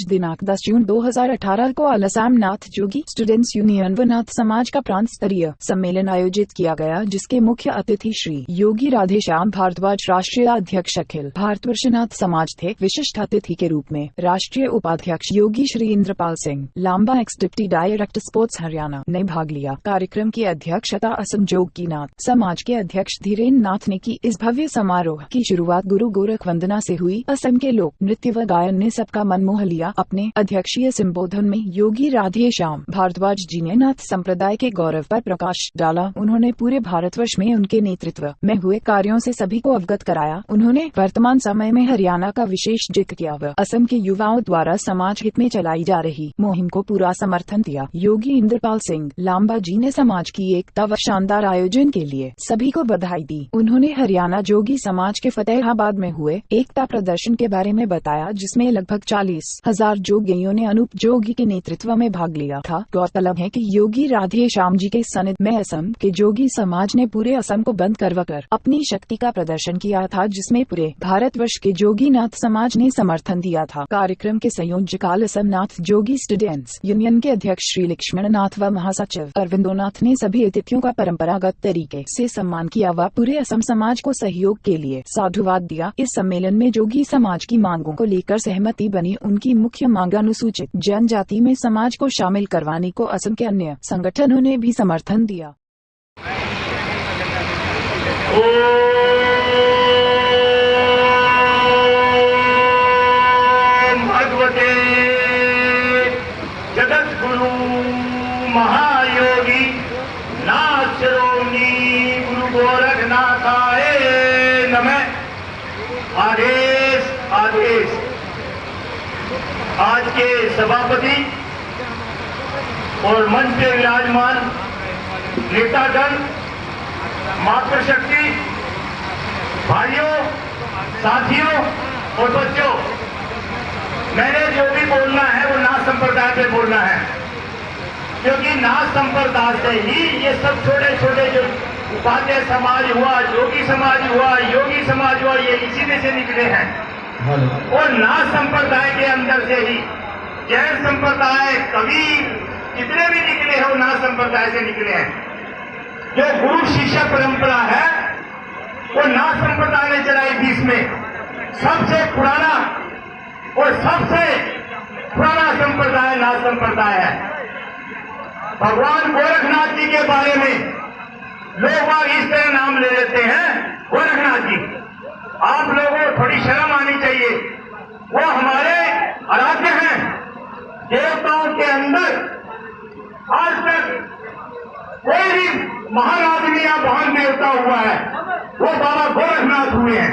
आज दिनांक 10 जून 2018 को अलसाम नाथ जोगी स्टूडेंट्स यूनियन व नाथ समाज का प्रांत स्तरीय सम्मेलन आयोजित किया गया, जिसके मुख्य अतिथि श्री योगी राधेश्याम भारद्वाज राष्ट्रीय अध्यक्ष अखिल भारतवर्ष नाथ समाज थे। विशिष्ट अतिथि के रूप में राष्ट्रीय उपाध्यक्ष Yogi Shri Indrapal Singh Lamba ex deputy director sports Haryana ने भाग लिया। कार्यक्रम की अध्यक्षता असम जोगी नाथ समाज के अध्यक्ष धीरेन्द्र नाथ ने की। इस भव्य समारोह की शुरुआत गुरु गोरख वंदना से हुई। असम के लोक नृत्य व गायन ने सबका मन मोह लिया। अपने अध्यक्षीय संबोधन में योगी राधेश्याम भारद्वाज जी ने नाथ संप्रदाय के गौरव पर प्रकाश डाला। उन्होंने पूरे भारतवर्ष में उनके नेतृत्व में हुए कार्यों से सभी को अवगत कराया। उन्होंने वर्तमान समय में हरियाणा का विशेष जिक्र किया व असम के युवाओं द्वारा समाज हित में चलाई जा रही मुहिम को पूरा समर्थन दिया। योगी इंद्रपाल सिंह लांबा जी ने समाज की एकता व शानदार आयोजन के लिए सभी को बधाई दी। उन्होंने हरियाणा जोगी समाज के फतेहाबाद में हुए एकता प्रदर्शन के बारे में बताया, जिसमें लगभग 40,000 जोगियों ने अनूप जोगी के नेतृत्व में भाग लिया था। गौरतलब है कि योगी राधेश्याम जी के सानिध्य में असम के जोगी समाज ने पूरे असम को बंद करवाकर अपनी शक्ति का प्रदर्शन किया था, जिसमें पूरे भारतवर्ष के जोगी नाथ समाज ने समर्थन दिया था। कार्यक्रम के संयोजक असम नाथ जोगी स्टूडेंट्स यूनियन के अध्यक्ष श्री लक्ष्मण नाथ व महासचिव अरविंदो नाथ ने सभी अतिथियों का परंपरागत तरीके से सम्मान किया व पूरे असम समाज को सहयोग के लिए साधुवाद दिया। इस सम्मेलन में जोगी समाज की मांगों को लेकर सहमति बनी। उनकी मुख्य मांग अनुसूचित जनजाति में समाज को शामिल करवाने को असम के अन्य संगठनों ने भी समर्थन दिया। भगवते जगत गुरु महायोगी नाथ शिरोमणि गुरु गोरखनाथाय नमः। आदेश आदेश। आज के सभापति और मंच पे विराजमान नेतागण, मातृशक्ति, भाइयों, साथियों और बच्चों, मैंने जो भी बोलना है वो नाथ संप्रदाय पे बोलना है, क्योंकि नाथ संप्रदाय से ही ये सब छोटे छोटे जो उपाध्याय समाज हुआ, जोगी समाज हुआ, योगी समाज हुआ, ये इसी में से निकले हैं। और नाथ संप्रदाय के अंदर से ही जैन संप्रदाय, कबीर, जितने भी निकले हैं वो नाथ संप्रदाय से निकले हैं। जो गुरु शिष्य परंपरा है वो नाथ संप्रदाय ने चलाई थी। इसमें सबसे पुराना और सबसे पुराना संप्रदाय नाथ संप्रदाय है। भगवान गोरखनाथ जी के बारे में लोग इस तरह नाम ले लेते हैं, गोरखनाथ जी। आप लोगों को थोड़ी शर्म आनी चाहिए। वो हमारे आराध्य हैं। देवताओं के अंदर आज तक कोई भी महान आदमी या महान देवता हुआ है वो बाबा गोरखनाथ हुए हैं।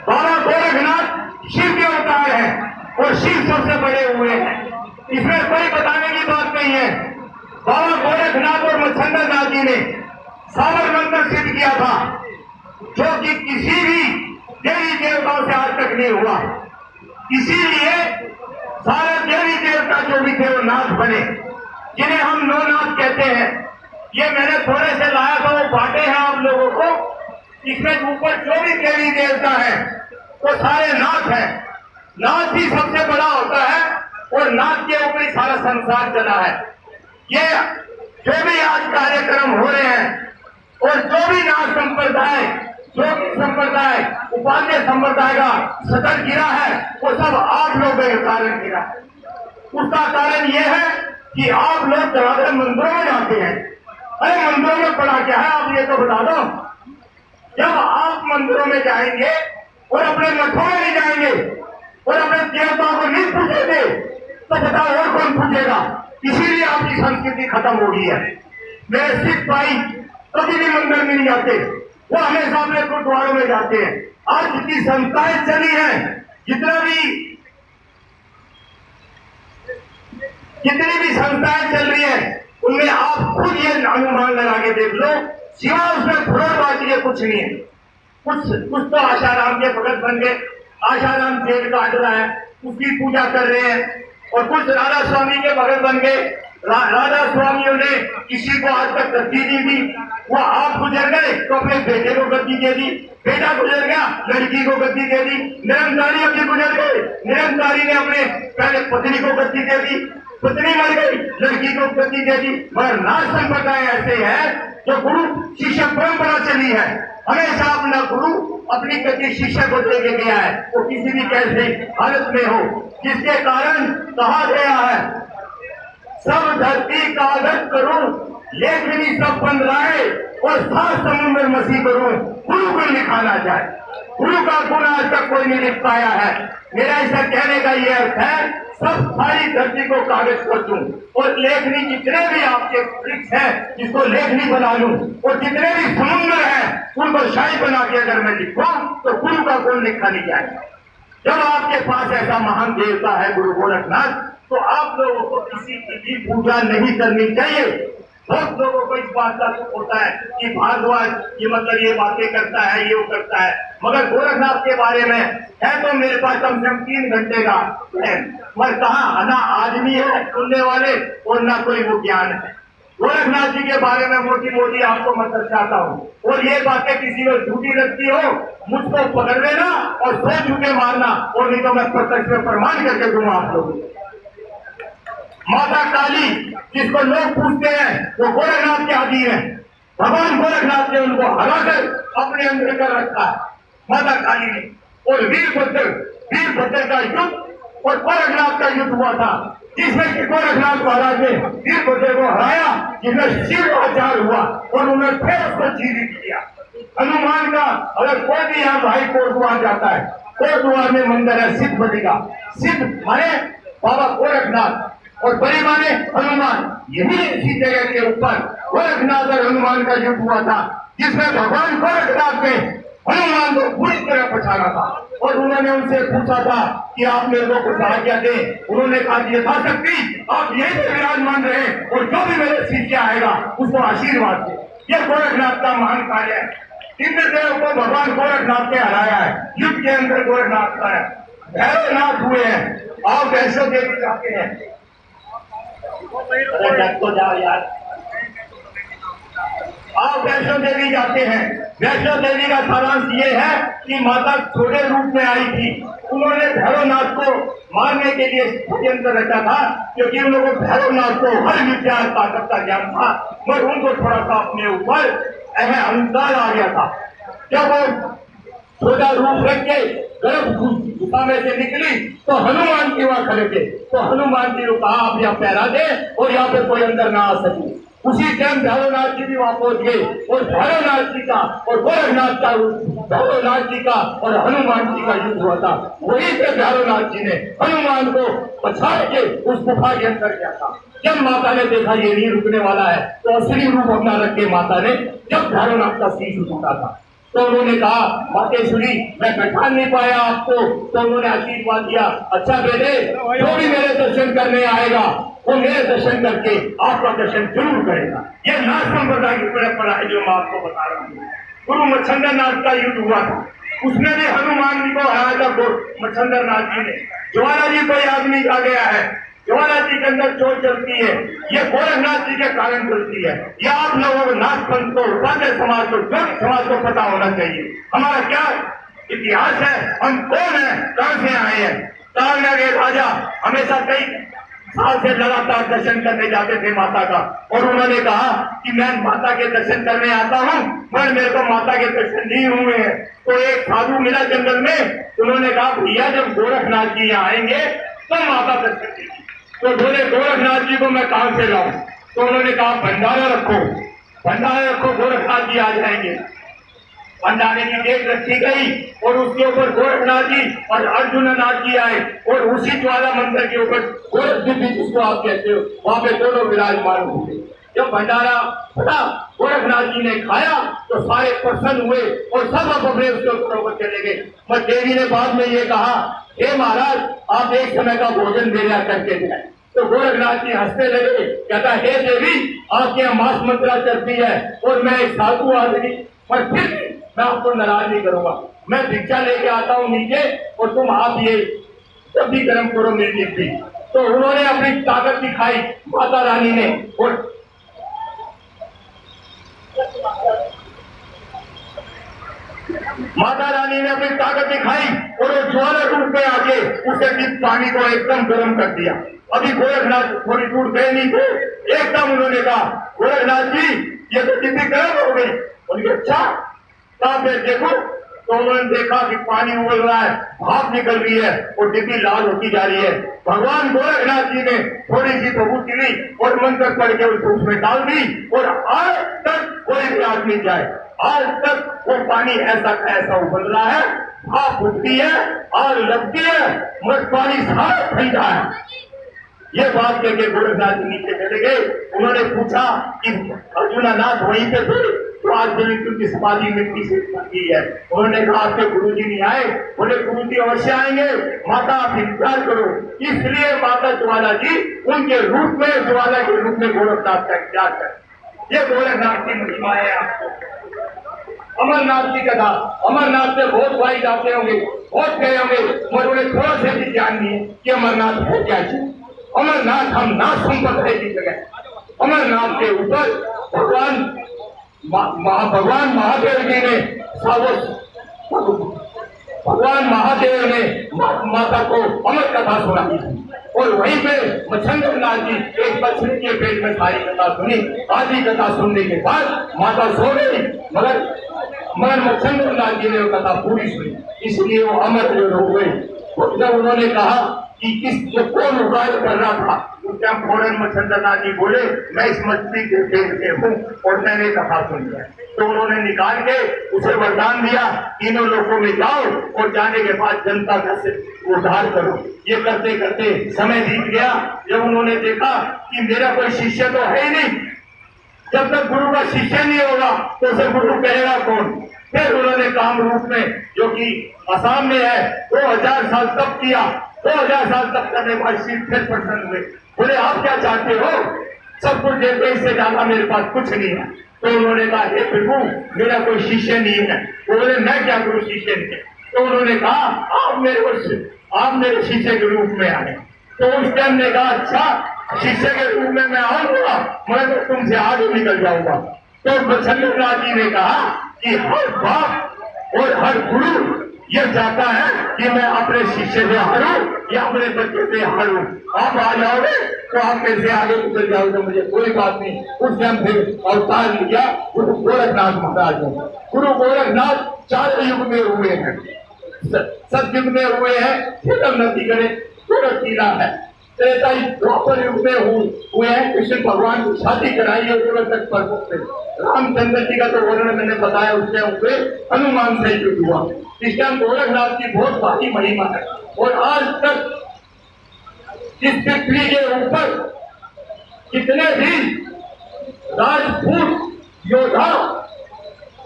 बाबा गोरखनाथ शिव के अवतार हैं और शिव सबसे बड़े हुए हैं। इसमें कोई बताने की बात नहीं है। बाबा गोरखनाथ और मच्छंदर नाथ जी ने सावर मंत्र सिद्ध किया था, जो कि किसी भी देवी देवताओं से आज तक नहीं हुआ। इसीलिए सारे देवी देवता जो भी थे वो नाथ बने, जिन्हें हम नौ नाथ कहते हैं। ये मैंने थोड़े से लाया था, वो बांटे हैं आप लोगों को। इसमें ऊपर जो भी देवी देवता है वो सारे नाथ हैं। नाथ ही सबसे बड़ा होता है और नाथ के ऊपर ही सारा संसार चला है। ये जो भी आज कार्यक्रम हो रहे हैं और जो भी नाथ संप्रदाय, जोगी संप्रदाय, उपाध्याय संप्रदाय का सदर गिरा है, वो सब आप लोगों के कारण गिरा है। उसका कारण ये है कि आप लोग ज्यादा मंदिरों में जाते हैं। अरे मंदिरों में पढ़ा क्या है, आप ये तो बता दो। जब आप मंदिरों में जाएंगे और अपने मठों में नहीं जाएंगे और अपने देवताओं को नहीं पूछेंगे तो बताओ और कौन पूछेगा। इसीलिए आपकी संस्कृति खत्म हो गई है। मेरे सिख भाई कभी भी मंदिर में नहीं जाते, वो हमेशा अपने गुरुद्वारों में जाते हैं। आज जितनी संस्थाएं चली हैं, जितनी भी संस्थाएं चल रही है, उनमें आप खुद ये अनुमान लगा के देख लो, सिवा उसमें फ्रॉडबाजी है, कुछ नहीं है। कुछ तो आशाराम के भगत बन गए, आशाराम जेल काट रहा है, उसकी पूजा कर रहे हैं, और कुछ राधा स्वामी के भगत बन गए, राधा स्वामियों ने किसी को आज तक गद्दी नहीं दी। वो आप गुजर गए तो अपने बेटे को गद्दी दे दी, बेटा गुजर गया लड़की को गद्दी दे दी, निरंकारी अभी गुजर गए, निरंकारी ने अपने पहले पत्नी को गद्दी दे दी, पत्नी मर गई लड़की को गद्दी दे दी। मगर नाथ संप्रदाय ऐसे है जो गुरु शिष्य परंपरा चली है, हमेशा अपना गुरु अपनी गद्दी शिष्य को दे के गया है, वो किसी भी कैसे हालत में हो, जिसके कारण कहा गया है सब धरती कागज करूं लेखनी सब बन रहे और सात समुद्र मसीह करूं, गुरु को लिखाना जाए। गुरु का गुण आज तक कोई नहीं लिख पाया है। मेरा ऐसा कहने का ये अर्थ है सब सारी धरती को कागज कर दूं और लेखनी जितने भी आपके वृक्ष है जिसको लेखनी बना लूं और जितने भी समुद्र है उनको शाही बना के अगर मैं लिखूं तो गुरु का गुण लिखा नहीं जाएगा। जब आपके पास ऐसा महान देवता है गुरु गोरखनाथ, तो आप लोगों को किसी की भी पूजा नहीं करनी चाहिए। बहुत लोगों को इस बात का दुख होता है कि भारद्वाज ये मतलब ये बातें करता है, ये वो करता है, मगर गोरखनाथ के बारे में है तो मेरे पास कम से कम 3 घंटे का है, मगर कहा ना आदमी है सुनने वाले और ना कोई वो ज्ञान है। गोरखनाथ जी के बारे में मोटी मोटी आपको मैं दर्शाता हूँ, और ये बातें किसी को झूठी लगती हो मुझको पकड़ लेना और 100 झूठे मारना, और नहीं तो मैं प्रत्यक्ष में प्रमाण करके दूंगा आप लोगों को। माता काली जिसको लोग पूछते हैं वो गोरखनाथ के अधीन है, भगवान गोरखनाथ ने उनको हराकर अपने अंदर कर रखा है माता काली ने। और वीरभद्र का युद्ध और गोरखनाथ का युद्ध हुआ था, जिसमें कि गोरखनाथ महाराज ने वीरभद्र को हराया, जिसमें शिव आचार हुआ और उन्होंने फिर उसको जीवित किया। हनुमान का अगर कोई भी यहाँ भाई कोटद्वार जाता है, कोटद्वार में मंदिर है सिद्धपति का, सिद्ध माने बाबा गोरखनाथ और बड़े माने हनुमान, यही इसी जगह के ऊपर गोरखनाथ और हनुमान का युद्ध हुआ था, जिसमें भगवान गोरखनाथ ने हनुमान को पूरी तरह पछाड़ा था। और उन्होंने उनसे पूछा था कि आप मेरे को कुछ आज्ञा दें। उन्होंने कहा यथाशक्ति आप यही से विराजमान रहे और जो भी मेरे शिष्य आएगा उसको आशीर्वाद दे। यह गोरखनाथ का महान कार्य है। इंद्रदेव को भगवान गोरखनाथ ने हराया है, युद्ध के अंदर गोरखनाथ का है। भैरवनाथ हुए हैं, आप वैष्णो देवी जाते हैं, तो जाओ यार, आप वैष्णो देवी जाते हैं। वैष्णो देवी का सारांश ये है कि माता छोटे रूप में आई थी, उन्होंने भैरवनाथ को मारने के लिए षड्यंत्र रचा था, क्योंकि उन लोगों को भैरवनाथ को हर विद्या ताकत का ज्ञान था, मगर उनको थोड़ा सा अपने ऊपर अहंकार आ गया था। जब वो छोटा रूप रख के गर्भ गुफा में से निकली तो हनुमान जी वहां खड़े थे, तो हनुमान जी को कहा आप यहाँ पहरा दे और यहाँ पे कोई अंदर ना आ सके। उसी टाइम भैरवनाथ जी भी वहां पहुंच गए और भैरवनाथ जी का और गोरखनाथ का, भैरवनाथ जी का और हनुमान जी का युद्ध हुआ था। वहीं से भैरवनाथ जी ने हनुमान को पछाड़ के उस गुफा के अंदर गया था। जब माता ने देखा ये नहीं रुकने वाला है, तो असली रूप अपना रख के माता ने जब भैरवनाथ का शीश उठा था, तो उन्होंने कहा मातेश्वरी मैं पहचान नहीं पाया आपको, तो उन्होंने आशीर्वाद दिया, अच्छा बेटे जो भी मेरे दर्शन करने आएगा वो मेरे दर्शन करके आपका दर्शन जरूर करेगा। यह नाथ संप्रदाय की परंपरा है जो मैं आपको बता रहा हूँ। गुरु मच्छंदर नाथ का युद्ध हुआ था, उसमें भी हनुमान जी को हराया था मच्छंदर नाथ जी ने। ज्वाला जी को आदमी आ गया है, ज्वाला जी के अंदर चोट चलती है, ये गोरखनाथ जी के कारण चलती है। ये आप लोगों को नाथ पंथ को, उपाध्याय समाज को, जन समाज को पता होना चाहिए हमारा क्या इतिहास है, हम कौन है, कहां से आए हैं। तारना के राजा हमेशा कई साल से लगातार दर्शन करने जाते थे माता का, और उन्होंने कहा कि मैं माता के दर्शन करने आता हूँ, मगर मेरे को माता के दर्शन नहीं हुए हैं। तो एक साधु मिला जंगल में, उन्होंने कहा भैया जब गोरखनाथ जी यहाँ आएंगे तो माता दर्शन देगी। तो बोले गोरखनाथ जी को मैं कहां से लाऊं, तो उन्होंने कहा भंडारा रखो, भंडारा रखो, गोरखनाथ जी आ जाएंगे। भंडारे की डेट रखी गई और उसके ऊपर गोरखनाथ जी और अर्जुननाथ जी आए, और उसी ज्वाला मंदिर के ऊपर गोरख जी जिसको आप कहते हो वहां पे दोनों विराजमान हुए। जब भंडारा फटा गोरखनाथ जी ने खाया तो सारे प्रसन्न हुए और सब अपने उसके ऊपर चले गए। पर देवी ने बाद में ये कहा हे महाराज आप एक समय का भोजन मेरा करके जाए। तो गोरखनाथ जी हंसने लगे, कहता हे देवी आपके यहाँ मांस मंत्रा चलती है और मैं एक साधु आदमी, पर फिर मैं आपको नाराज नहीं करूंगा, मैं भिक्षा लेके आता हूँ नीचे और तुम आप ये जब भी गर्म करो मेरी भी। तो उन्होंने अपनी ताकत दिखाई माता रानी ने, और माता रानी ने अपनी ताकत दिखाई और वो ज्वाला रूप में आके उसे पानी को एकदम गर्म कर दिया। अभी गोरखनाथ थोड़ी दूर गए नहीं थे, एकदम उन्होंने कहा गोरखनाथ जी ये तो डिब्बी गर्म हो गई। उनके अच्छा कहा फिर देखो, तो उन्होंने देखा कि पानी उबल रहा है, भाप निकल रही है और डिब्बी लाल होती जा रही है। भगवान गोरखनाथ जी ने थोड़ी सी प्रभुति ली और मंत्र पढ़ के उसको उसमें डाल दी, और आज तक कोई भी आदमी जाए, आज तक वो पानी ऐसा का ऐसा उबल रहा है, भाप उठती है, आग लगती है, मगर पानी साफ ठंडा है। ये बात कह के गोरखनाथ जी नीचे चले गए। उन्होंने पूछा कि अर्जुनानाथ वहीं पे थे, तो आज की समाधि मिट्टी से बनी है। उन्होंने कहा आपके गुरु जी नहीं आए। बोले गुरु जी अवश्य आएंगे, माता आप इंतजार करो। इसलिए माता ज्वाला जी उनके रूप में, ज्वाला के रूप में गोरखनाथ का इंतजार कर। ये गोरखनाथ की महिमा है। आपको अमरनाथ की कथा, अमरनाथ से बहुत भाई जाते होंगे, बहुत गए होंगे, मगर उन्हें थोड़ा सा भी ज्ञान नहीं है कि अमरनाथ है क्या चीज। अमरनाथ हम नाथ संपत्ति की जगह। अमरनाथ के ऊपर भगवान महादेव जी ने भगवान महादेव ने माता को अमर कथा सुनाई थी, और वहीं पे मच्छिंद्र नाथ जी एक बच्चे के पेट में सारी कथा सुनी। आधी कथा सुनने के बाद माता सो गई, मगर मच्छिंद्र नाथ जी ने वो कथा पूरी सुनी, इसलिए वो अमर हो गए। जब उन्होंने कहा कि किस जो कौन उपाय कर रहा था, उस टाइम फौरन मच्छिंद्र नाथ जी बोले मैं इस मछली के पेट में हूँ और मैंने कथा सुन लिया। तो उन्होंने निकाल के उसे वरदान दिया, तीनों लोगों में जाओ और जाने के बाद जनता का उद्धार करो। ये करते करते समय बीत गया। जब उन्होंने देखा कि मेरा कोई शिष्य तो है ही नहीं, जब तक गुरु का शिष्य नहीं होगा तो उसे गुरु कहेगा कौन। फिर उन्होंने कामरूप में, जो कि असम में है, 2000 साल तप किया। 2000 साल तप करने के बाद शिव फिर प्रसन्न हुए। बोले आप क्या चाहते हो? सब कुछ देते, इससे ज्यादा मेरे पास कुछ नहीं है। तो उन्होंने कहा हे प्रभु मेरा कोई शिष्य नहीं है। बोले मैं क्या करूं शिष्य नहीं। तो उन्होंने कहा आप मेरे शिष्य के रूप में आए। तो उस टाइम ने कहा अच्छा शिष्य के रूप में मैं आऊंगा, मैं तो तुमसे आगे निकल जाऊंगा। तो मच्छिंद्र नाथ जी ने कहा कि हर बाप और हर गुरु ये चाहता है कि मैं अपने शिष्य से हारूं या अपने बच्चे से हारूं। आप आ जाओगे तो आप मेरे से आगे निकल जाओगे, मुझे कोई बात नहीं। उस टाइम फिर अवतार लिया गुरु गोरखनाथ महाराज ने। गुरु गोरखनाथ 4 युग में हुए हैं। सतयुग में हुए हैं, फिर नदी करे गोरख किला है। त्रेता द्वापर युग में हुए हैं, कृष्ण भगवान की शादी कराई है गोरख पर्वत पे। रामचंद्र जी का तो वर्णन मैंने बताया, उसके हुए हनुमान से युद्ध हुआ। इस टाइम गोरखनाथ की बहुत भारी महिमा है। और आज तक इस पृथ्वी के ऊपर कितने भी राजपूत योद्धा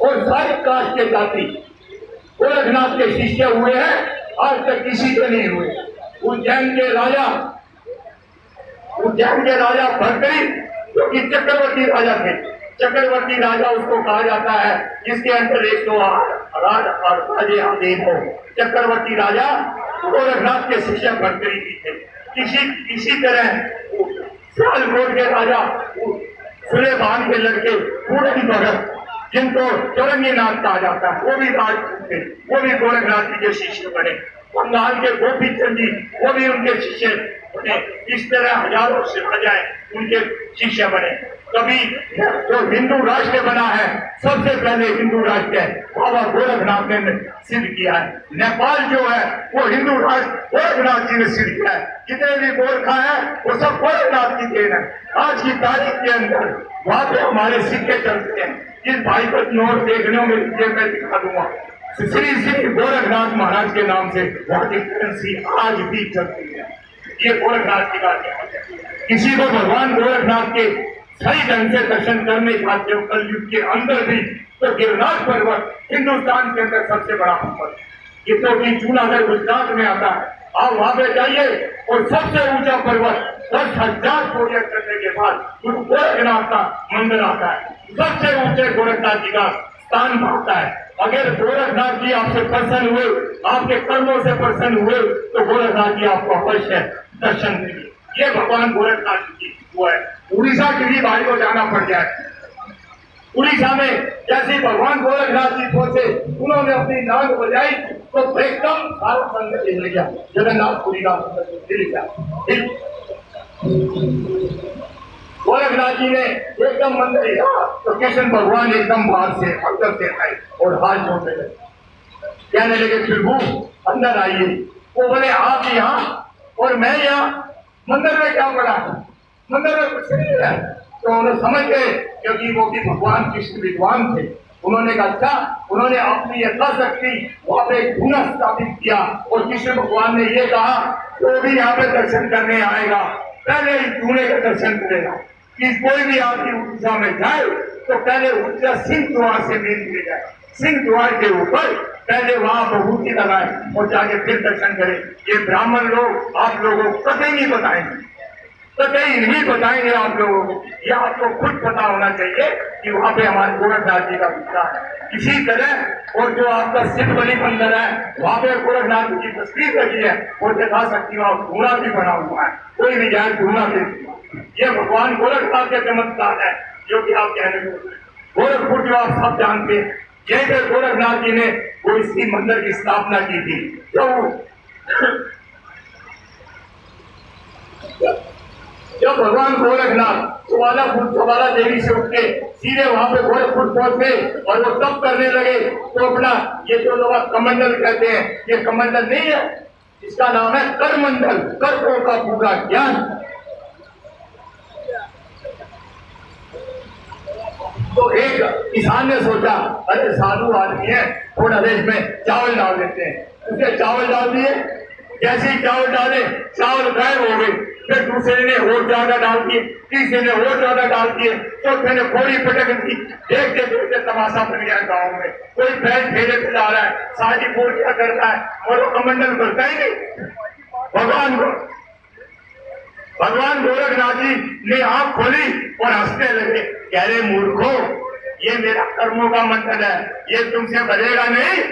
और सारी कास्ट के जाति गोरखनाथ के शिष्य हुए हैं, आज तक किसी के नहीं हुए। उज्जैन के राजा भरतरी जो कि चक्रवर्ती राजा थे, चक्रवर्ती राजा उसको कहा जाता है जिसके अंदर 108 राजे अधीन हो। चक्रवर्ती राजा गोरखनाथ के शिष्य भरतरी जी थे। इसी तरह सियालकोट के राजा सुलेमान के लड़के पूरन भगत, जिनको चौरंगीनाथ कहा जाता है, वो भी राजपूत थे, वो भी गोरखनाथ जी के शिष्य बने। बंगाल के गोपी चंद जी वो भी उनके शिष्य बने। इस तरह हजारों से बजाय उनके शिष्य बने। कभी जो हिंदू राष्ट्र बना है, सबसे पहले हिंदू राष्ट्र है बाबा गोरखनाथ ने सिद्ध किया है। नेपाल जो है वो हिंदू राष्ट्र गोरखनाथ जी ने सिद्ध किया है। जितने भी गोरखा है वो सब गोरखनाथ की देन है। आज की तारीख के अंदर वहां पे हमारे सिक्के चलते हैं। जिस भाई को नोट देखने में मैं दिखा दूंगा, श्री गोरखनाथ महाराज के नाम से वहां की करेंसी आज भी चलती है। ये गोरखनाथ की बात है। किसी को भगवान गोरखनाथ के सही ढंग से दर्शन करने चाहते हो कलयुग के अंदर भी, तो गिरनार पर्वत हिंदुस्तान के अंदर सबसे बड़ा पर्वत है। ये तो भी जूनागढ़ गुजरात में आता है। आप वहां पे जाइए और सबसे ऊंचा पर्वत 10,000 पौड़ियां करने के बाद गुरु गोरखनाथ का मंदिर आता है। सबसे ऊंचे गोरखनाथ जी का स्थान पाता है। अगर गोरखनाथ जी आपसे प्रसन्न हुए, आपके कर्मों से प्रसन्न हुए, तो गोरखनाथ जी आपको अवश्य दर्शन देंगे। ये भगवान गोरखनाथ की वो है। उड़ीसा की भी भाई को जाना पड़ जाए, उड़ीसा में जैसे भगवान गोरखनाथ जी पहुंचे, उन्होंने अपनी नाद बजाई तो एकदम सारा मंदिर हिल गया, जगन्नाथपुरी का मंदिर हिल गया। गोरखनाथ जी ने एकदम मंदिर हिला तो कृष्ण भगवान एकदम बाहर से अंदर से आए और हाथ जोड़ने लगे, कहने लगे प्रभु अंदर आइए। वो बोले आप यहाँ और मैं यहाँ, मंदिर में क्या पड़ा, मंदिर में कुछ नहीं है। तो उन्होंने समझ गए, क्योंकि वो भी भगवान कृष्ण विद्वान थे। उन्होंने कहा अच्छा, उन्होंने अपनी यथाशक्ति वहां पे धूना स्थापित किया और कृष्ण भगवान ने ये कहा जो भी यहाँ पे दर्शन करने आएगा पहले इस धूने का दर्शन करेगा। कि कोई भी आदमी उड़ीसा में जाए तो पहले उड़ीसा सिंह द्वार से मेल ले जाए, सिंह द्वार के ऊपर पहले वहां बहूती लगाए और जाके फिर दर्शन करें। ये ब्राह्मण लोग आप लोगों को कभी नहीं बताएंगे, कभी नहीं बताएंगे आप लोगों को। ये आपको खुद पता होना चाहिए कि वहां पे हमारे गोरखनाथ जी का पूजा है। इसी तरह और जो आपका सिद्ध बलि मंदिर है वहां पे गोरखनाथ की तस्वीर लगी है और दिखा सकती हूँ, धूना भी बना हुआ है, कोई भी जाए धूना भी। ये भगवान गोरखनाथ के चमत्कार है जो कि आप कहने को गोरखपुर जो आप सब जानते हैं, यहीं पर गोरखनाथ जी ने वो इसी मंदिर की स्थापना की थी। जब भगवान गोरखनाथ ज्वाला देवी से उठ के सीधे वहां पे गोरखपुर पहुंचे और वो तप करने लगे तो अपना ये जो लोग कमंडल कहते हैं, ये कमंडल नहीं है, इसका नाम है करमंडल, कर्कों का पूरा ज्ञान। तो एक किसान ने सोचा अरे साधु आदमी है, थोड़ा देश में चावल डाल देते हैं। उसने चावल डाल दिए, जैसे ही चावल डाले चावल गायब हो गए। फिर दूसरे ने और ज्यादा डाल दिए, तीसरे ने और ज्यादा डाल दिए, चौथे ने फोड़ी पटक दी। देखते देखते तमाशा बन गया गाँव में। कोई बैल फेरे पे जा रहा है, शादी बोल क्या कर रहा है और वो कमंडल करता ही नहीं। भगवान गोरखनाथ जी ने आंख खोली और हंसने लगे, कह रहे मूर्खो, ये मेरा कर्मों का मंडल है, ये तुमसे भरेगा नहीं।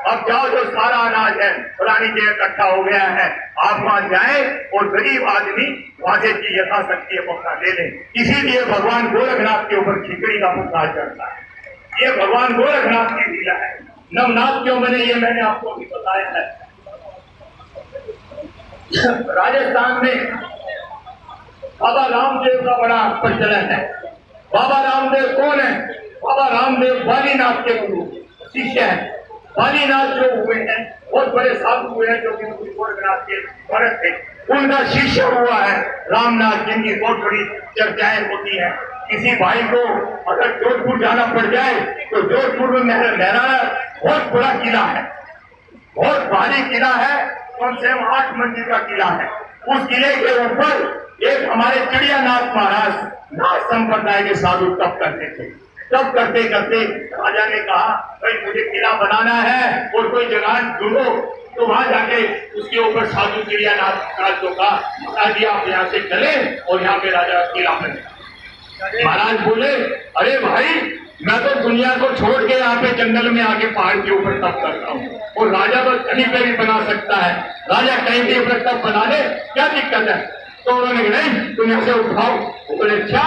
अब जाओ, जो सारा अनाज है पुरानी जगह इकट्ठा हो गया है, आप वहां जाए और गरीब आदमी वहां से की यथाशक्ति अपना ले लें। इसीलिए भगवान गोरखनाथ के ऊपर खिचड़ी का प्रसाद चढ़ता है। ये भगवान गोरखनाथ की लीला है। नवनाथ क्यों बने ये मैंने आपको भी बताया है। राजस्थान में बाबा रामदेव का बड़ा प्रचलन है। बाबा रामदेव कौन है? बाबा रामदेव बालीनाथ के गुरु शिष्य है। बालीनाथ जो हुए हैं बहुत बड़े साधु हुए हैं, जो कि गोरखनाथ के भरत थे, उनका शिष्य हुआ है रामनाथ, जिनकी बहुत बड़ी चर्चाएं होती है। किसी भाई को अगर जोधपुर जाना पड़ जाए तो जोधपुर में महराना बहुत बड़ा किला है, बहुत भारी किला है, कम से कम 8 मंजिल का किला है। उस किले के ऊपर एक हमारे चिड़ियानाथ महाराज नाथ संप्रदाय के साधु तप करते थे। तब करते करते राजा ने कहा भाई मुझे किला बनाना है और कोई जगह ढूंढो। तो वहां जाके उसके ऊपर साधु चिड़ियानाथ महाराज को कहा महाराज जी आप यहाँ से चले और यहाँ पे राजा किला बने। महाराज बोले अरे भाई मैं तो दुनिया को छोड़ के यहाँ पे जंगल में आके पहाड़ के ऊपर तप करता हूँ और राजा तो कहीं पे भी बना सकता है, राजा कहीं के ऊपर तप बना ले, क्या दिक्कत है। तो उन्होंने कहा नहीं तुम यहाँ से उठाओ। बोले अच्छा।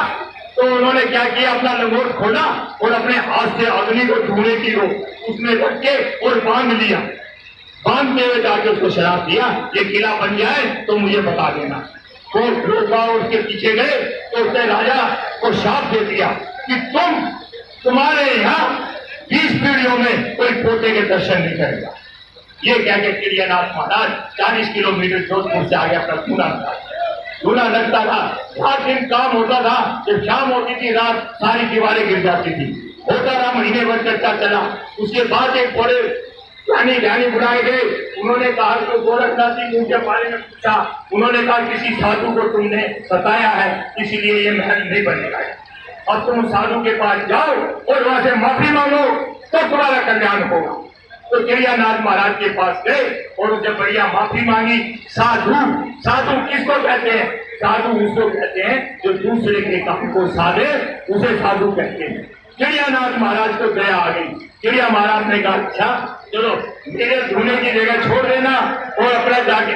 तो उन्होंने क्या किया, अपना लंगोट खोला और अपने हाथ से अग्नि को धुएं की रो उसमें रख के और बांध लिया। बांधते हुए जाके उसको शराब दिया, ये किला बन जाए तो मुझे बता देना। तो लोग उसके पीछे गए तो उसने राजा को शाप दे दिया कि तुम्हारे यहाँ 20 पीढ़ियों में कोई पोते के दर्शन नहीं करेगा। ये कह के चिड़ियानाथ महाराज 40 किलोमीटर जोधपुर से आगे अपना धूना लगता था। 8 दिन काम होता था, जब शाम होती थी रात सारी दीवारें गिर जाती थी। होता रहा, महीने भर चर्चा चला। उसके बाद एक बड़े ज्ञानी बुलाए गए। उन्होंने कहा तो गोरखनाथ जी उनके बारे में पूछा। उन्होंने कहा किसी साधु को तुमने सताया है इसीलिए ये महल नहीं बनेगा। अब तुम साधु के पास जाओ और वहां से माफी मांगो तो तुम्हारा कल्याण होगा। तो चिड़ियानाथ महाराज के पास गए और उनसे बढ़िया माफी मांगी। साधु किसको कहते हैं? साधु उसको कहते हैं जो दूसरे के काम को साधे, उसे साधु कहते हैं। चिड़ियानाथ महाराज को दया आ गई। चिड़िया महाराज ने कहा अच्छा चलो मेरे धुने की जगह छोड़ देना और अपना जाके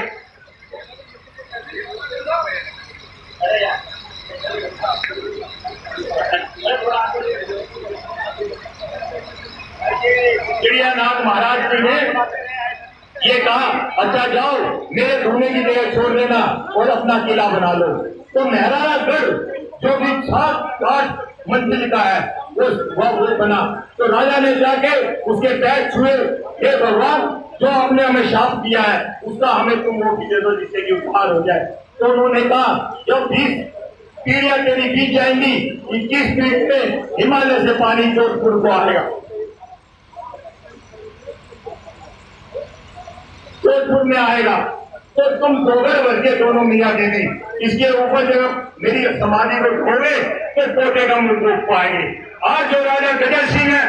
जी ने ये कहा अच्छा जाओ मेरे ढूंढने की जगह छोड़ देना और अपना किला बना लो। तो मेहरानागढ़ जो भी 7-8 मंजिल का है वो बना। तो राजा ने जाके उसके पैर छुए, हे भगवान जो आपने हमें शाप दिया है उसका हमें तुम वो दे दो जिससे कि उद्धार हो जाए। तो उन्होंने कहा जब 20 पीढ़ियां तेरी बीत जाएंगी 21 पीढ़ी में हिमालय से पानी जोधपुर को आएगा, जोधपुर में आएगा। तो तुम दोगर भर के दोनों मियाँ देवी इसके ऊपर जब मेरी समाधि को खोले तो पोटे का मुंह देख पाएंगे। आज जो राजा गजल सिंह है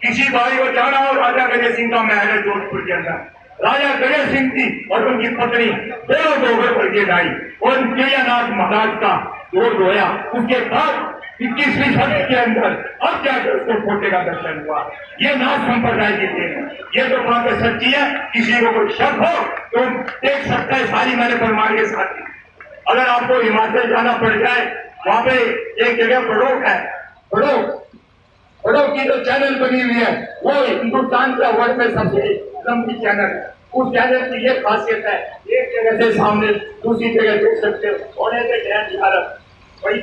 किसी भाई को जाना हो राजा गजल सिंह का महल है जोधपुर के अंदर। राजा गजल सिंह थी और उनकी पत्नी दोनों दोगर भर के लाई और केदारनाथ महाराज का जोर धोया। उसके बाद 21वीं सदी के अंदर अब जाकर उसको पोटे का दर्शन हुआ। ये नाथ संप्रदाय की देन है, ये तो बात सच्ची है। किसी को कोई शक हो तो देख सकता है सारी मैंने परमार के साथ। अगर आपको हिमाचल जाना पड़ जाए वहां पे एक जगह बड़ोक है, बड़ोक की जो चैनल बनी हुई है वो हिंदुस्तान का वर्ल्ड में सबसे लंबी चैनल है। उस चैनल की ये खासियत है एक जगह से सामने दूसरी जगह देख सकते हो और वही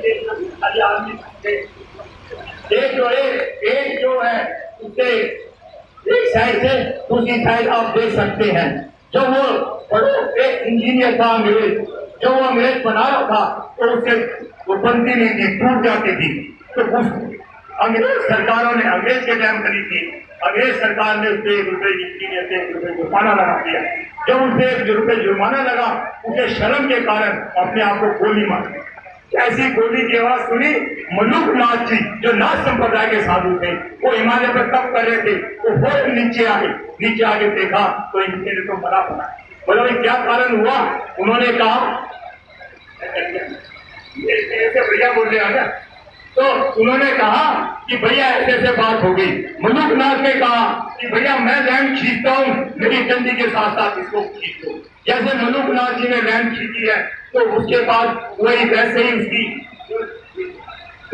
खाली आदमी एक जो है उससे एक साइड से दूसरी साइड आप देख सकते हैं। जब वो बड़ोक एक इंजीनियर था अंग्रेज, जब वो अंग्रेज बना रहा था तो उससे वो बनती नहीं थी, टूट जाती थी। तो उस अंग्रेज सरकारों ने अंग्रेज के टाइम करी थी, अंग्रेज सरकार ने उससे ₹1 जुर्माना लगा दिया। जब उसे ₹1 जुर्माना लगा उसे शर्म के कारण अपने आप को गोली मारी। ऐसी गोली की आवाज सुनी, मलुक नाथ जी जो नाथ संप्रदाय के साधु थे वो हिमालय पर तप कर रहे थे, वो फौरन नीचे आगे देखा तो इनके तो बड़ा बना। बोला क्या कारण हुआ? उन्होंने कहा ऐसे भैया बोल रहे हैं, तो उन्होंने कहा कि भैया ऐसे ऐसे बात हो गई। मलुक नाथ ने कहा कि भैया मैं लैंड खींचता हूँ, मेरी डंडी के साथ साथ इसको खींच दो। जैसे मलुक नाथ जी ने लैंड खींची है तो उसके बाद वही वैसे ही उसकी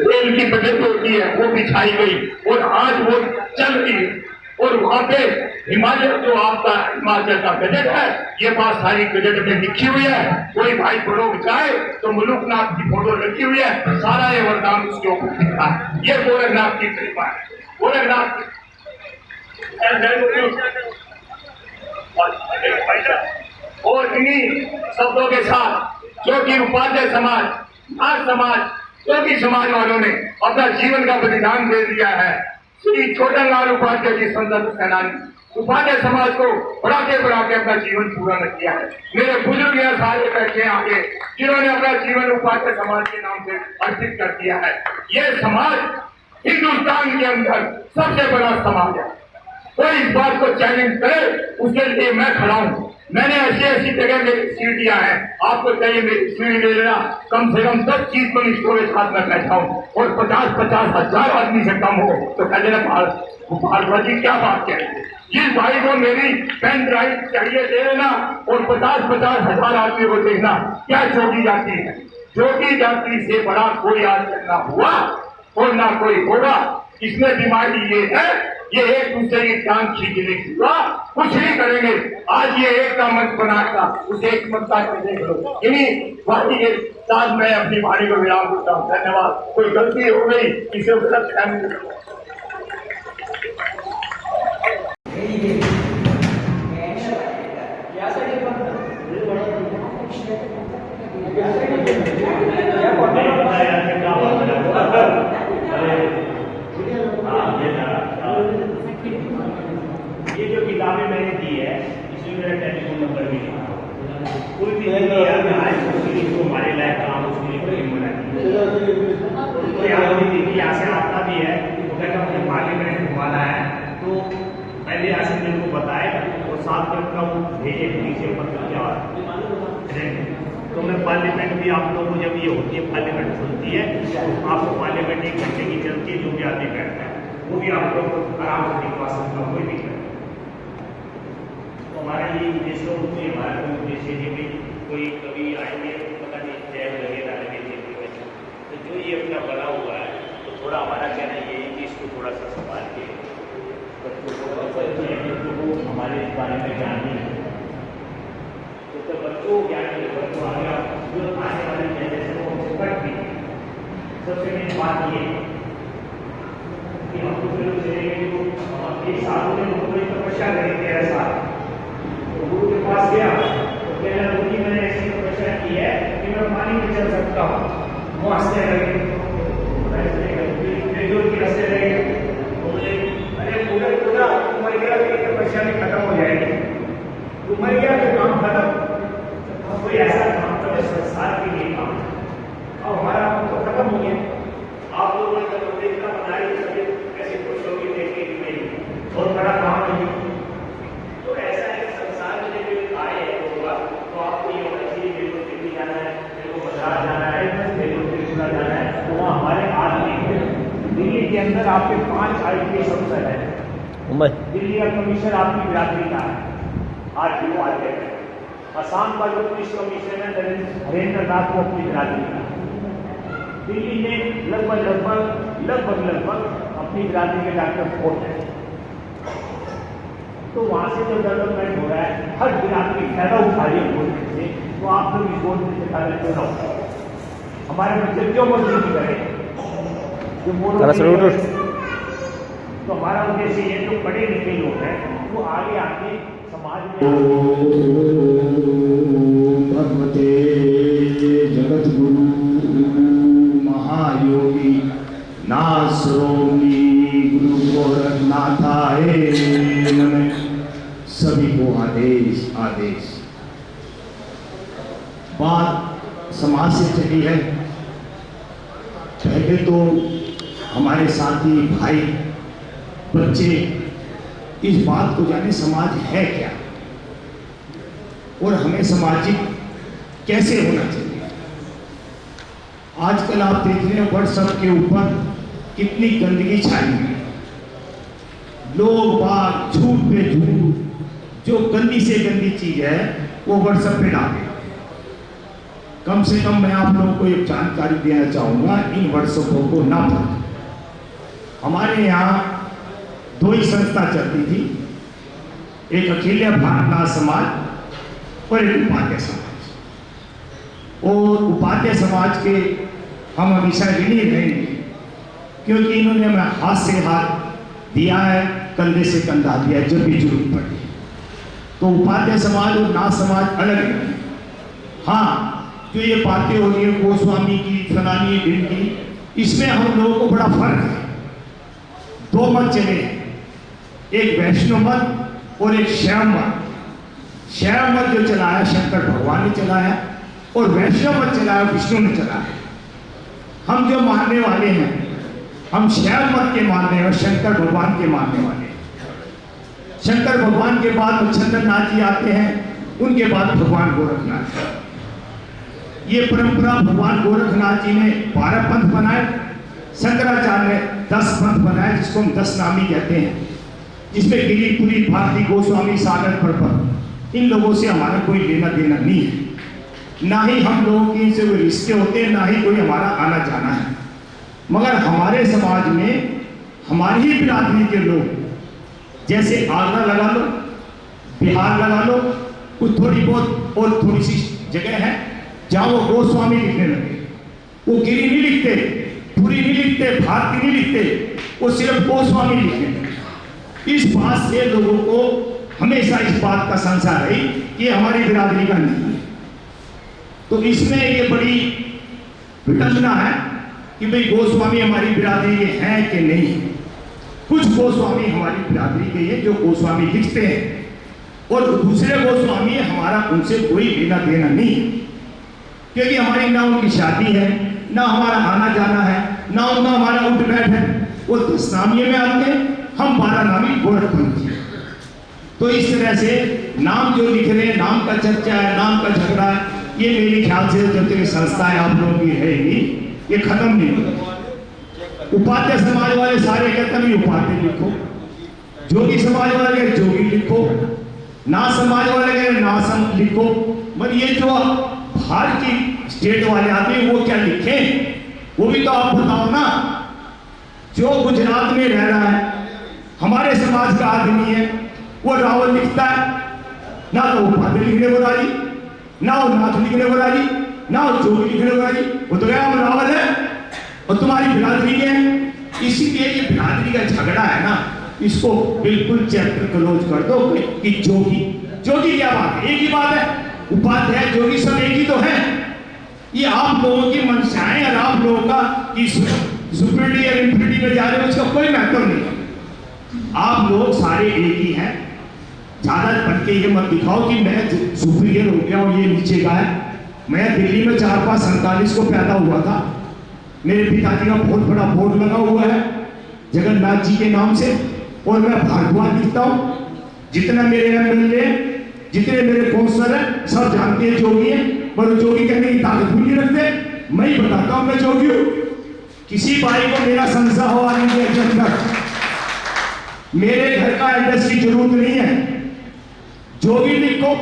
रेल की बजट होती है वो बिछाई गई और आज वो चल रही है। और वहां पे हिमालय जो आपका हिमाचल का बजट है ये बात सारी बजट में लिखी हुई है। कोई भाई बड़ों जाए तो मलुकनाथ की फोटो रखी हुई है, सारा ये वरदान उसके ऊपर लिखा है। ये गोरखनाथ की कृपा है। गोरखनाथ और इन्हीं शब्दों के साथ जो कि उपाध्याय समाज, नाथ समाज, जो कि समाज वालों ने अपना जीवन का बलिदान दे दिया है। श्री छोटनलाल उपाध्याय जी संदर्भ सेनानी उपाध्याय समाज को बढ़ा के अपना जीवन पूरा किया है। मेरे बुजुर्ग यहाँ सारे बैठे आगे जिन्होंने अपना जीवन उपाध्याय समाज के नाम से अर्पित कर दिया है। ये समाज हिंदुस्तान के अंदर सबसे बड़ा समाज है। कोई इस बात को चैलेंज करे उसके लिए मैं खड़ा हूँ। मैंने ऐसी जगह मेरी सीढ़ियां हैं, आपको चाहिए मेरी सीढ़ी ले लेना। कम से कम 10 चीज को स्टोरेज हाथ में बैठा हूँ और 50-50 हजार आदमी से कम हो तो कह देना भारद्वाज जी क्या बात करेंगे। जिस भाई को मेरी पेन ड्राइव चाहिए दे लेना और 50-50 हजार आदमी को देखना क्या जोगी जाती है। जोगी जाति से बड़ा कोई आज ना हुआ और ना कोई होगा। इसमें बीमारी ये है, ये एक दूसरे की जान खींचने की कुछ नहीं करेंगे। आज ये एकता मंच बनाएगा, उस एक मंच को देख लो। इन्हीं वाणी के साथ मैं अपनी वाणी को विराम देता हूँ। धन्यवाद। कोई गलती हो गई इसे गलत फहमी ये जो किताबें मैंने दी है इसमें मेरा टेलीफोन नंबर भी लिखा। कोई भी इसको हमारे लायक काम उसके लिए कोई कोई आदमी देखिए यहाँ से आता भी है तो कहता मुझे पार्लियामेंट घुमाना है तो पहले यहाँ से मेरे को बताए और 7 मिनट का वो भेजे नीचे पत्र के बाद तो मैं पार्लियामेंट भी आप लोगों को जब ये होती है पार्लियामेंट सुनती है तो आपको पार्लियामेंट 1 घंटे की चलती है। जो भी आदमी बैठता है वो भी आप लोग आराम से दिखवा सकता कोई भी कर। तो हमारा ये उद्देश्य होती है, हमारा कोई उद्देश्य है कि कोई कभी आएंगे पता नहीं टैग लगेगा लगे तो जो ये अपना बना हुआ है तो थोड़ा हमारा कहना ये है कि इसको थोड़ा सा संभाल के बच्चों को हमारे इस बारे में ज्ञान नहीं है, तो बच्चों को ज्ञान नहीं, बच्चों आगे जो आने वाली जनरेशन को हमसे कट भी। सबसे मेन बात ये कि हम तो फिर एक साल में कोई तपस्या करें 13 साल, तो गुरु के पास गया तो कहना गुरु जी मैंने ऐसी तपस्या की है कि मैं पानी में चल सकता हूँ, वो हंसने लगे, हंसने लगे, तो मुझे अरे पूरा मर गया कि तपस्या भी खत्म हो जाएगी, तू मर गया तो काम खत्म। कोई ऐसा काम करे संसार के लिए काम, और हमारा काम तो खत्म हो गया। आप लोगों ने जब देखना बनाई सभी कैसे खुश होगी देखने की नहीं, बहुत बड़ा काम है। तो ऐसा है संसार में जब आए होगा तो आपको ये होना चाहिए मेरे को दिल्ली जाना है, मेरे को मद्रास जाना है, मेरे को त्रिपुरा जाना है, तो वहाँ हमारे आदमी दिल्ली के अंदर आपके 5 IPS अफसर है, दिल्ली का कमिश्नर आपकी बिरादरी का है, RTO आते हैं। असम का जो पुलिस कमिश्नर है हरेंद्र नाथ को अपनी बिरादरी का। दिल्ली में लगभग अपनी बिरादरी के डॉक्टर फोर्ट है। तो वहाँ से जो डेवलपमेंट हो रहा है हर बिरादरी फायदा उठा रही है वोट से, तो आप लोग इस वोट से फायदा क्यों ना उठाओ? हमारे बच्चे क्यों मजदूरी करें? जो तो हमारा उद्देश्य ये जो पढ़े लिखे लोग हैं वो आगे आके समाज में भगवते जगत गुरु महायोगी नासरोगी गुरु गोरखनाथाय नमः। सभी को आदेश आदेश। बात समाज से चली है। पहले तो हमारे साथी भाई बच्चे इस बात को जाने समाज है क्या और हमें सामाजिक कैसे होना चाहिए। आजकल आप देख रहे हैं व्हाट्सएप के ऊपर कितनी गंदगी छाई है। लोग बात झूठ पे झूठ, जो गंदी से गंदी चीज है वो व्हाट्सएप पे डालते। कम से कम मैं आप लोगों को एक जानकारी देना चाहूंगा, इन व्हाट्सएपों को ना पढ़ें। हमारे यहाँ 2 ही संस्था चलती थी, एक अखिल भारतनाथ समाज और एक उपाध्याय समाज। और उपाध्याय समाज के हम हमेशा ऋणी रहेंगे क्योंकि इन्होंने हमें हाथ से हाथ दिया है, कंधे से कंधा दिया है जब भी जरूरत पड़ी। तो उपाध्याय समाज और नाथ समाज अलग है। हाँ, जो ये बातें हो रही है गोस्वामी की फलानी दिन की, इसमें हम लोगों को बड़ा फर्क है। 2 मत चले, एक वैष्णव मत और एक शैव मत। शैव मत जो चलाया शंकर भगवान ने चलाया और वैष्णव मत चलाया विष्णु ने चलाया। हम जो मानने वाले हैं हम शैव मत के मानने हैं और शंकर भगवान के मानने वाले हैं। शंकर भगवान के बाद मच्छंदर नाथ जी आते हैं, उनके बाद भगवान गोरखनाथ। ये परंपरा भगवान गोरखनाथ जी ने 12 पंथ बनाए, शंकराचार्य ने 10 पंथ बनाए जिसको हम 10 नामी कहते हैं, जिसमें गिरिपुरी, भारती, गोस्वामी, सागर, पर्वत, इन लोगों से हमारा कोई लेना देना नहीं है, ना ही हम लोगों की इनसे कोई रिश्ते होते हैं, ना ही कोई हमारा आना जाना है। मगर हमारे समाज में हमारी ही बिरादरी के लोग, जैसे आगरा लगा लो, बिहार लगा लो, कुछ थोड़ी बहुत और थोड़ी सी जगह है जहाँ वो गोस्वामी लिखने लगे। वो गिरी नहीं लिखते, पुरी नहीं लिखते, भारती नहीं लिखते, वो सिर्फ गोस्वामी लिखने लगे। इस बात से लोगों को हमेशा इस बात का संशय रही कि हमारी बिरादरी का नहीं है। तो इसमें ये बड़ी विडंबना है कि भाई गोस्वामी हमारी बिरादरी के हैं कि नहीं। कुछ गोस्वामी हमारी बिरादरी के हैं जो गोस्वामी लिखते हैं और दूसरे गोस्वामी हमारा उनसे कोई लेना देना नहीं है, क्योंकि हमारी ना उनकी शादी है, ना हमारा आना जाना है, ना उनका हमारा उठ बैठ है। वो 10 नामिये में आते हैं, हम 12 नामी गोरखपंथी। तो इस तरह से नाम जो लिख रहे हैं, नाम का चर्चा है, नाम का झगड़ा है, ये मेरे ख्याल से जब तक संस्थाएं आप लोगों की रहेगी ये खत्म नहीं होगी। उपाध्याय समाज वाले सारे कहते हैं उपाध्याय लिखो, जोगी समाज वाले कहते जोगी लिखो, नाथ समाज वाले कहते नासम लिखो। मगर ये जो बाहर की स्टेट वाले आते हैं वो क्या लिखे, वो भी तो आप बताओ ना। जो गुजरात में रह रहा है, हमारे समाज का आदमी है, वो रावल लिखता है, ना तो वो पादरी लिखने को राजी, ना वो नाथ लिखने को राजी, ना वो जोगी लिखने को राजी। वो तो क्या रावल है और तुम्हारी बिरादरी के हैं। इसीलिए ये बिरादरी का झगड़ा है ना, इसको बिल्कुल चैप्टर क्लोज कर दो कि जोगी जोगी क्या बात है, एक ही बात है। उपाध्याय जोगी सब एक ही तो है। ये आप लोगों की मंशाएं और आप लोगों का कि सुपीरिटी और इंफिनिटी में जा रहे हो, उसका कोई महत्व नहीं। आप लोग सारे एक ही हैं। ज्यादा बन के ये मत दिखाओ कि मैं सुपीरियर हो गया और ये नीचे का है। मैं दिल्ली में 4547 को पैदा हुआ था। मेरे पिताजी का बहुत बड़ा बोर्ड लगा हुआ है जगन्नाथ जी के नाम से, और मैं भारद्वाज लिखता हूँ। जितना मेरे एमएलए, जितने मेरे काउंसलर हैं, सब जानते हैं जोगी है, पर जोगी कहने की ताकत भी नहीं रखते। मैं ही बताता हूँ मैं जोगी हूँ। किसी भाई को मेरा संशय हो आने के अंदर, मेरे घर का एड्रेस की जरूरत नहीं है। जोगी लिखो,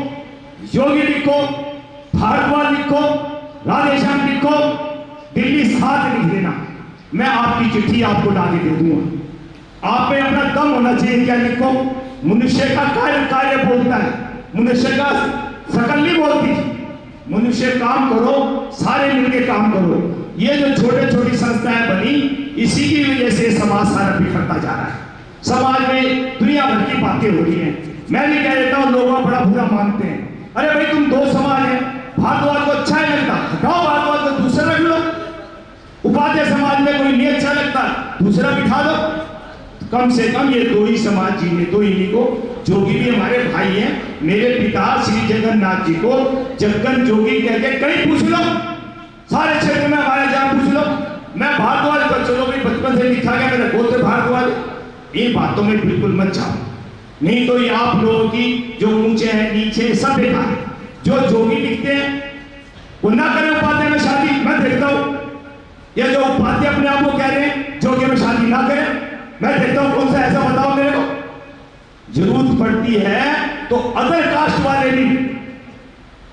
योगी लिखो, भारद्वाज लिखो, राधेश्याम लिखो, दिल्ली 7 लिख देना, मैं आपकी चिट्ठी आपको ला के दे दूंगा। आप में अपना दम होना चाहिए। क्या लिखो? मनुष्य का कार्य बोलता है, मनुष्य का शकल नहीं बोलती। मनुष्य काम करो, सारे मिलके काम करो। ये जो छोटे छोटी संस्थाएं बनी, इसी की वजह से समाज सारा बिखरता जा रहा है। समाज में दुनिया भर की बातें हो रही हैं। मैं भी कह देता हूँ, लोग बड़ा बुरा मानते हैं। अरे भाई तुम 2 समाज है, भारद्वाज को अच्छा नहीं लगता, हटाओ भारद्वाज को, दूसरा रख लो। उपाध्याय समाज में कोई नहीं अच्छा लगता, दूसरा बिठा दो। कम से कम ये 2 ही समाज जीने दो इन्हीं को। जोगी भी हमारे भाई हैं। मेरे पिता श्री जगन्नाथ जी को जगन जोगी कह के कहीं पूछ लो, सारे क्षेत्र में हमारे जहां पूछ लो। मैं भारद्वाज को, चलो भाई बचपन से लिखा गया मेरे बोलते भारद्वाज। इन बातों में बिल्कुल मत जाओ, नहीं तो ये आप लोगों की जो ऊंचे हैं नीचे सब बेकार है। जो जोगी लिखते हैं वो ना करें उपाध्याय में शादी, मैं देखता हूं। ये जो उपाध्याय अपने आप को कह रहे हैं जोगी में शादी ना करें, मैं देखता हूं। कौन सा ऐसा बताओ मेरे को। जरूरत पड़ती है तो अदर कास्ट वाले भी,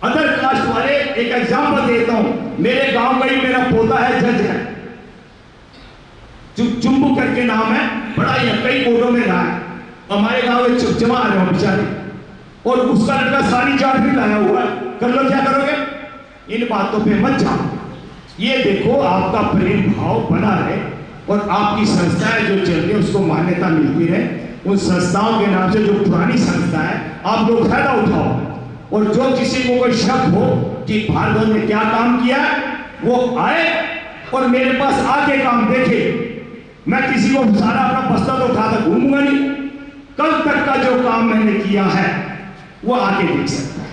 अदर कास्ट वाले, एक एग्जाम्पल देता हूं। मेरे गांव का ही मेरा पोता है, जज है, चुम्बू करके नाम है, बड़ा ही कई कोर्टों में रहा है। हमारे गांव में जमा आ रहे हो बेचारे, और उसका लड़का सारी चाट भी लाया हुआ है। कर लो, क्या करोगे? इन बातों पे मत जाओ। ये देखो आपका प्रेम भाव बना रहे और आपकी संस्थाएं जो चल रही है उसको मान्यता मिलती रहे। उन संस्थाओं के नाम से जो पुरानी संस्था है, आप लोग फायदा उठाओ। और जो किसी को कोई शक हो कि भारद्वाज ने क्या काम किया, वो आए और मेरे पास आके काम देखे। मैं किसी को सारा अपना बस्ता तो उठाकर घूमूंगा नहीं। कल तक का जो काम मैंने किया है वो आके देख सकता है।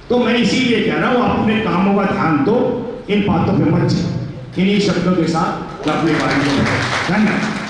तो मैं इसीलिए कह रहा हूं, अपने कामों का ध्यान दो, इन बातों पे मत जाओ। इन्हीं शब्दों के साथ मैं अपनी बात धन्यवाद।